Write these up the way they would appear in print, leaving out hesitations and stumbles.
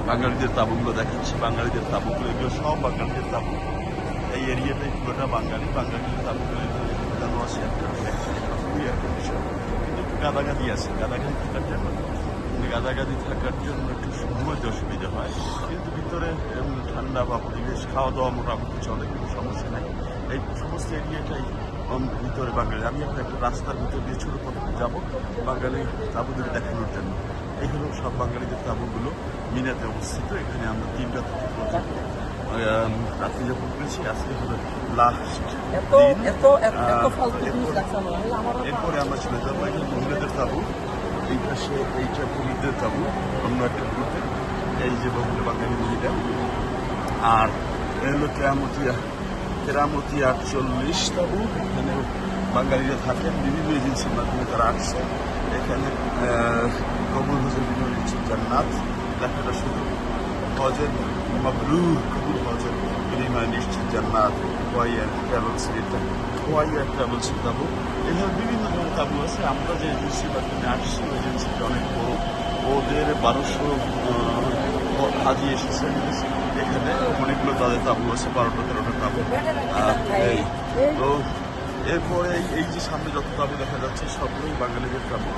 বাঙালিদের তাঁবুগুলো দেখাচ্ছি। বাঙালিদের তাঁবুগুলো এগুলো সব বাঙালিদের তাঁবু। এই এরিয়াটাই পুরোটা বাঙালিদের তাঁবুগুলো জানো আছে একটা খুবই এয়ার কন্ডিশন, কিন্তু একটু গাদাগাদি আছে। গাদাগাদি থাকার জন্য একটু ঘুমাতে অসুবিধা হয়, কিন্তু ভিতরে ঠান্ডা বা পরিবেশ, খাওয়া দাওয়া মোটামুটি চলে, কোনো সমস্যা নাই। এই সমস্ত এরিয়াটাই ভিতরে বাঙালি। আমি এখন একটা রাস্তার ভিতর দিয়ে ছোটো পথে যাবো বাঙালি তাঁবুদের দেখানোর জন্য। এই হলো সব বাঙালিদের তাঁবুগুলো মিনাতে অবস্থিত। এখানে আমরা 3টা থেকে পর্যন্ত রাত্রি যাপন করেছি। আজকে হলো লাস্ট দিন। এরপরে আমরা চলে যাবো এখানে মহিলাদের তাঁবু, এই পাশে এইটা পুরুষদের তাঁবু, অন্য একটা গ্রুপে এই যে বহুলে বাঙালি মহিলা। আর এই হলো কেরামতিয়া 48 তাঁবু। এখানে বাঙালিরা থাকেন, বিভিন্ন এজেন্সির মাধ্যমে তারা আসছে। এখানে কবুল হোসেন জান্নাত লেখাটা শুধু হজের মাবরুর, কবুল হজের বিনিময় নিশ্চিত জান্নাত, ওয়াইয়ার ট্রাভেলসের তাঁবু। এভাবে বিভিন্ন ধরনের তাঁবু আছে। আমরা যে এজেন্সির মাধ্যমে আসছি ওই এজেন্সিটা অনেক বড়, ওদের 1200 হাজি এসেছে এখানে। অনেকগুলো তাদের তাঁবু আছে, 12টা-13টা তাঁবু। তো এরপরে এই যে সামনে যত তাঁবু দেখা যাচ্ছে সবগুলোই বাঙালিদের তাঁবু,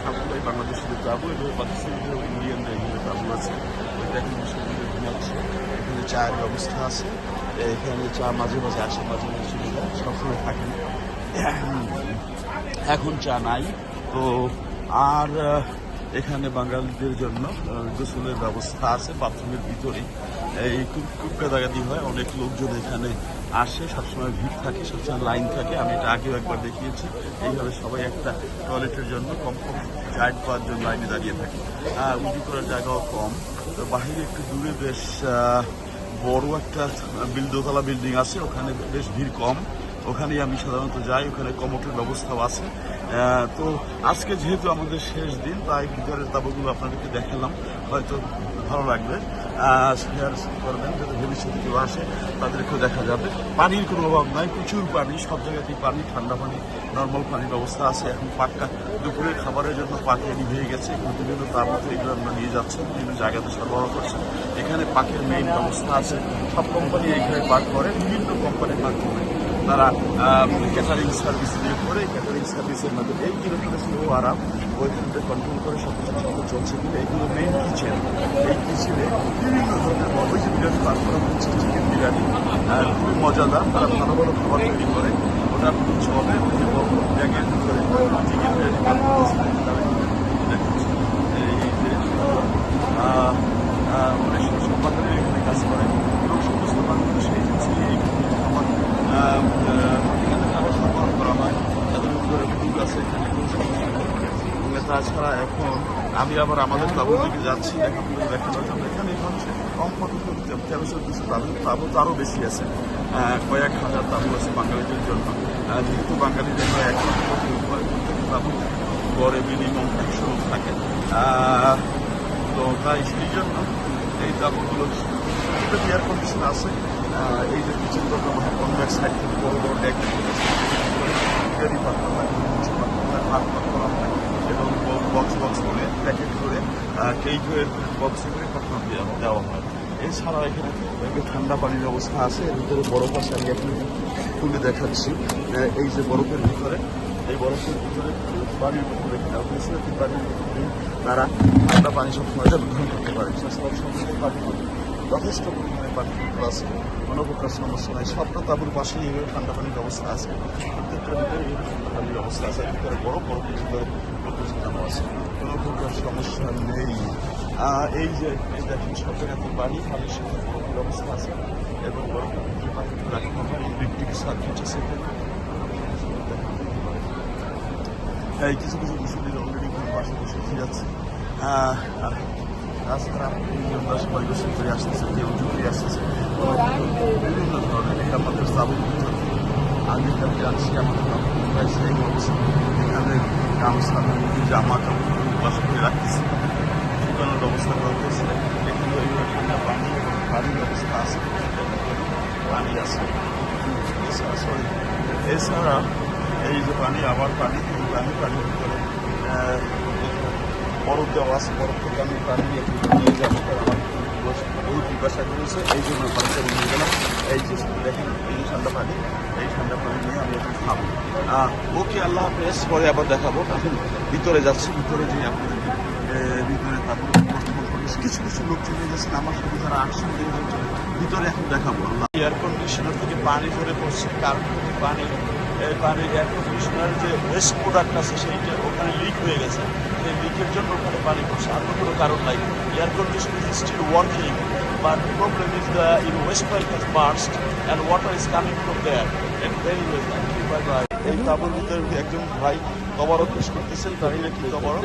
সবগুলোই বাংলাদেশিদের তাঁবু এবং পাকিস্তানিদের, ইন্ডিয়ানদের এগুলো তাঁবু আছে। ওইটা এখন ঘুমাচ্ছে। এখানে চায়ের ব্যবস্থা আছে, এখানে চা মাঝে মাঝে আসে, মাঝে মাঝে চলে যায়, সবসময় থাকে না। এখন চা নাই তো। আর এখানে বাঙালিদের জন্য গোসলের ব্যবস্থা আছে বাথরুমের ভিতরে। এই খুব গাদাগাদি হয়, অনেক লোকজন এখানে আসে, সবসময় ভিড় থাকে, সবসময় লাইন থাকে। আমি এটা আগেও একবার দেখিয়েছি। এইভাবে সবাই একটা টয়লেটের জন্য কমপক্ষে 4-5 জন লাইনে দাঁড়িয়ে থাকে। উঁচু করার জায়গাও কম। তো বাহিরে একটু দূরে বেশ বড় একটা দোতলা বিল্ডিং আছে, ওখানে বেশ ভিড় কম। ওখানেই আমি সাধারণত যাই, ওখানে কমোটের ব্যবস্থাও আছে। তো আজকে যেহেতু আমাদের শেষ দিন, তাই ভিতরের তাঁবুগুলো আপনাদেরকে দেখালাম, হয়তো ভালো লাগবে। শেয়ার করবেন, যাতে ভবিষ্যতে কেউ আসে তাদেরকেও দেখা যাবে। পানির কোনো অভাব নাই, প্রচুর পানি, সব জায়গাতেই পানি, ঠান্ডা পানি, নর্মাল পানির ব্যবস্থা আছে। এখন পাকটা দুপুরের খাবারের জন্য পাকে নিভে গেছে, এখন বিভিন্ন তাঁবুতে এগুলো আমরা নিয়ে যাচ্ছেন, বিভিন্ন জায়গাতে সরবরাহ করছেন। এখানে পাকের মেইন ব্যবস্থা আছে, সব কোম্পানি এইখানে পাক করে, বিভিন্ন কোম্পানির মাধ্যমে তারা ক্যাটারিং সার্ভিস দিয়ে করে। ক্যাটারিং সার্ভিসের মাধ্যমে এই কিলোমিটার স্লো আরাম ওইখানটা কন্ট্রোল করে সব কিছু সুন্দর চলছে। কিন্তু এইগুলো মেইন কিচেন, এই কিচেনে বিভিন্ন ধরনের ওই যে বিরিয়ানি পাক করা হচ্ছে, চিকেন বিরিয়ানি খুবই মজাদার। তারা ভালো ভালো খাবার তৈরি করে, ওটা কিছু হবে ওই যে বড় ব্যাগের ভিতরে চিকেন বিরিয়ানি পাক করছে। অনেক সব বাঙালি এখানে কাজ করে এবং সমস্ত বাংলাদেশ এজেন্সি এইখানে খাবার সরবরাহ করা হয়। তাদের ভিতরে ফুড আছে, এখানে কোনো সমস্যা নেই। তাছাড়া এখন আমি আবার আমাদের তাঁবুর দিকে যাচ্ছি দেখানোর জন্য। এখানে হচ্ছে কমপক্ষে 1300-1400 তাঁবু, তারও বেশি আছে। কয়েক হাজার তাঁবু আছে বাঙালিদের জন্য। যেহেতু বাঙালিদের এখন তাঁবু গড়ে মিনিমাম 100 লোক থাকে, তো তাই সেই জন্য এই তাঁবুগুলো এয়ার কন্ডিশন আছে। এই যে কিচেন দরকার হয়, অন্য এক সাইড থেকে বড় বড় ডেক ইত্যাদি পাঠানো হয়, কিছু পাঠানো হয়, ভাত পাঠানো হয় এবং বক্স করে প্যাকেট করে কেইকের বক্সে করে পাঠানো দেওয়া হয়। এছাড়াও এখানে ঠান্ডা পানির ব্যবস্থা আছে। এর ভিতরে বরফ আছে, আমি এখন খুলে দেখাচ্ছি। এই যে বরফের ভিতরে, এই বরফের ভিতরে পানির বোতল রেখে দেওয়া হয়েছে, পানির তারা ঠান্ডা পানি সবসময় গ্রহণ করতে পারে। সবসময় পানি যথেষ্ট পরিমাণে পানি আছে, কোনো প্রকার সমস্যা নাই। সবটা তাঁবুর পাশেই এইভাবে ঠান্ডা পানির ব্যবস্থা আছে, প্রত্যেকটার ভিতরে এই ঠান্ডা পানির ব্যবস্থা আছে। ভিতরে বড় ভিতরে বোতল আছে, কোনো প্রকার সমস্যা নেই। এই যে এই দেখেন সব জায়গাতে পানির সাথে বরফের ব্যবস্থা আছে এবং বরফের ভিতরে পানি রাখা হয়। ইলেকট্রিক সার্কিট আছে এই কিছু কিছু বিষয় অলরেডি পাশে বসে যাচ্ছে। তাছাড়া আমরা সবাই গোসল করে আসতেছে, কেউ ঝুঁকে আসতেছে, বিভিন্ন ধরনের। এটা আমাদের তাঁবুর ভিতরে আগেকার আসছি আমাদের প্রায় সেই অবস্থা। এখানে গামছা, জামা কাপড় বাসা করে রাখতেছে, শুকানোর ব্যবস্থা করতেছে। এখানে ওইভাবে ঠান্ডা পানি এবং পানির ব্যবস্থা আছে, পানি আছে। এছাড়া এই যে পানি, আবার পানি, এই পানির ভিতরে বরফ দেওয়া আছে, বরফ থেকে আমি পানি নিয়ে যাবো। করতেছে, এই জন্য পানিটা নিয়ে গেলাম। এই যে দেখেন এই যে ঠান্ডা পানি, এই ঠান্ডা পানি নিয়ে আমি এখন খাবো। ওকে, আল্লাহ হাফেজ, পরে আবার দেখাবো। এখন ভিতরে যাচ্ছি, ভিতরে যে আপনাদেরকে ভিতরে তারপরে কিছু কিছু লোক চলে গেছেন আমার সাথে যারা আসছেন ভিতরে এখন দেখাবো। আল্লাহ এয়ার কন্ডিশনার থেকে পানি ধরে পড়ছে, কারণ পানির এয়ার কন্ডিশনার যে ওয়েস্ট প্রোডাক্ট আছে সেইটা ওখানে লিক হয়ে গেছে, সেই লিকের জন্য ওখানে পানি পড়ছে, আর কোনো কারণ নাই। Air conditioner is still working, but problem is the waste pipe has burst and water is coming from there. এই তাবুর ভিতরে একজন ভাই তবারক পেশ করতেছেন, তাই নাকি তবারক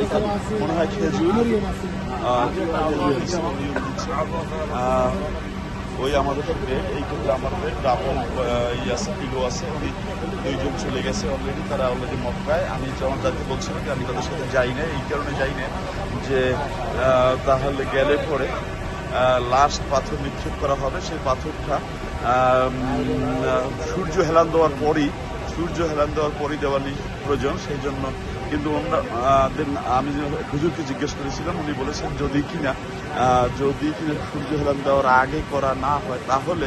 মনে হয় খেজুর। ওই আমাদের বেড, এই কিন্তু আমার বেড, ডাবল আছে, পিলো আছে। উনি দুইজন চলে গেছে অলরেডি, তারা অলরেডি মক্কায়। আমি যেমন তাদেরকে বলছিলাম যে আমি তাদের সাথে যাই না, এই কারণে যাই না যে তাহলে গেলে পরে লাস্ট পাথর নিক্ষেপ করা হবে, সেই পাথরটা সূর্য হেলান দেওয়ার পরই দেওয়ালি প্রয়োজন, সেই জন্য। কিন্তু আমি হুজুরকে জিজ্ঞেস করেছিলাম, উনি বলেছেন যদি কিনা সূর্য হেলান দেওয়ার আগে করা না হয় তাহলে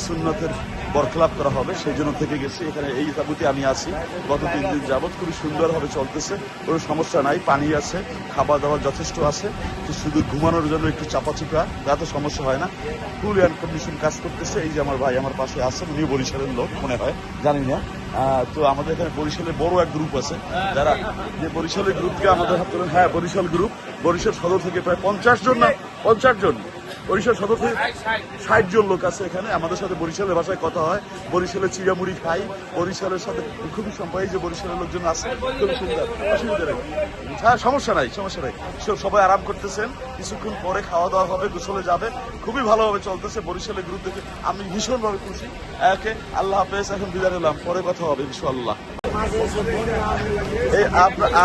সুন্নতের বরখলাপ করা হবে, সেই জন্য থেকে গেছি। এখানে এই তাবুতে আমি আছি গত 3 দিন যাবৎ, খুবই সুন্দরভাবে চলতেছে, কোনো সমস্যা নাই। পানি আছে, খাবার দাবার যথেষ্ট আছে, শুধু ঘুমানোর জন্য একটু চাপাচুপা, তাতে সমস্যা হয় না। ফুল এয়ার কন্ডিশন কাজ করতেছে। এই যে আমার ভাই আমার পাশে আছেন, উনি বরিশালের লোক মনে হয়, জানি না। তো আমাদের এখানে বরিশালের বড় এক গ্রুপ আছে, যারা যে বরিশালের গ্রুপকে আমাদের হাত ধরে, হ্যাঁ বরিশাল গ্রুপ, বরিশাল সদর থেকে প্রায় 50 জন, বরিশাল সদর থেকে 60 জন লোক আছে এখানে। আমাদের সাথে বরিশালের ভাষায় কথা হয়, বরিশালের চিড়ামুড়ি খাই, বরিশালের সাথে খুবই সম্পর্ক। যে বরিশালের লোকজন আছে, খুবই সুন্দর, অসুবিধা নেই। হ্যাঁ, সমস্যা নাই। সবাই আরাম করতেছেন, কিছুক্ষণ পরে খাওয়া দাওয়া হবে, গোসলে যাবে, খুবই ভালোভাবে চলতেছে। বরিশালের গ্রুপ দেখে আমি ভীষণভাবে খুশি। একে আল্লাহ হাফেজ, এখন বিদায় নিলাম, পরে কথা হবে ইনশাআল্লাহ।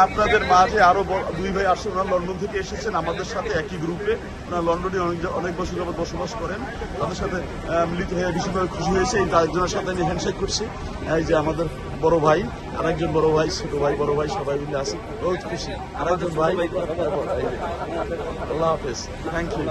আপনাদের মাঝে আরো 2 ভাই আসছেন, ওনারা লন্ডন থেকে এসেছেন আমাদের সাথে একই গ্রুপে। ওনারা লন্ডনে অনেক বছর যাবত বসবাস করেন, তাদের সাথে মিলিত হয়ে ভীষণভাবে খুশি হয়েছে। এই একজনের সাথে আমি হ্যান্ডশেক করছি। এই যে আমাদের বড় ভাই, আরেকজন বড় ভাই, ছোট ভাই, বড় ভাই, সবাই মিলে আছে, বহুত খুশি। আরেকজন ভাই, আল্লাহ হাফেজ, থ্যাংক ইউ।